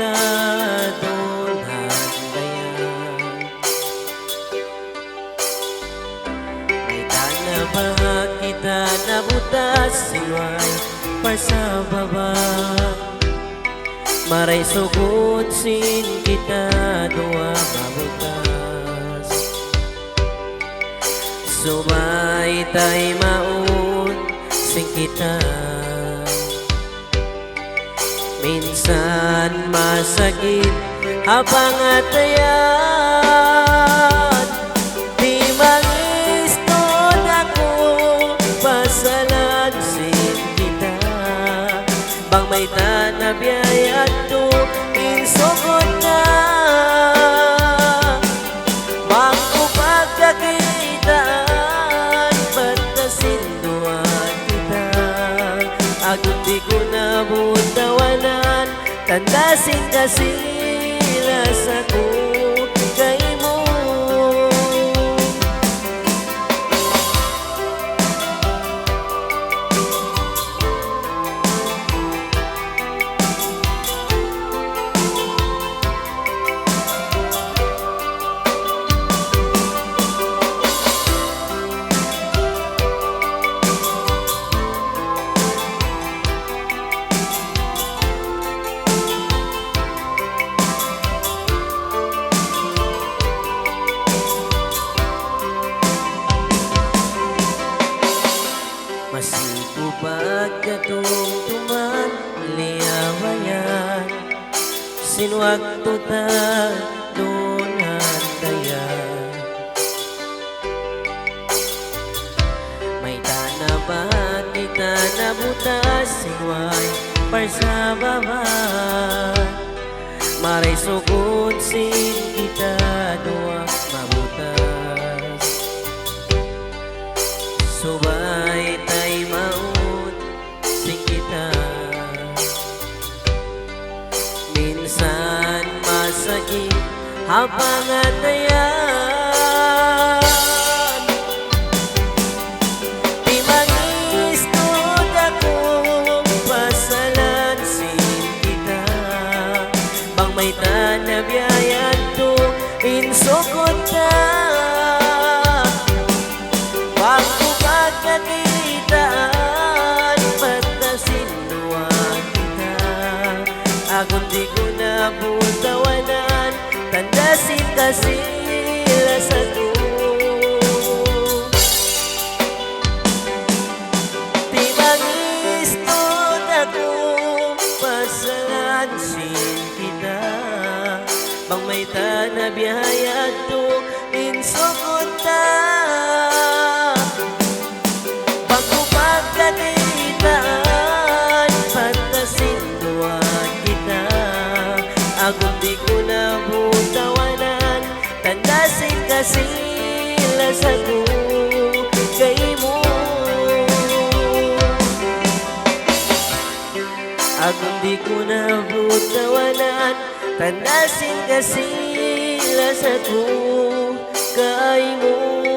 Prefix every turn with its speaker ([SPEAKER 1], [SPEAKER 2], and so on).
[SPEAKER 1] kita doon handaya. May tana ba kita nabutas siway par sa baba. Maray sugod sin kita doa mabutas. Sumay tay maun sin kita. Minsan masakit habang atayan. Di mangistod ako pasalansin kita. Bang may tanabiyayat to insugod na. Makupag kakitaan batasin doan kita. Agun di ko nabutawanan tandasin kasila sa ko kay mo. Masipo pagkatungtuman liyawayan. Sinuwag tuta doon handayan. May tanabahan ni tanabutas sinuway par sa baba. Maray sugod sin kita doa mabutas. Subay tay maun sing kita. Minsan masakit habang atayan. Di mangistod ako pasalansin kita. Bang may tanabiyayat to insugod na. Kakitaan batasin doan kita. Agun di ko nabutawanan tandasin kasila sa ko. Di mangistod ako pasalansin kita. Bang may tanabiyayat to insugod na. Kakitaan patasin doan kita. Agun di ko nabutawanan tandasin kasila sa ko kay mo. Agun di ko nabutawanan tandasin kasila sa ko kay mo.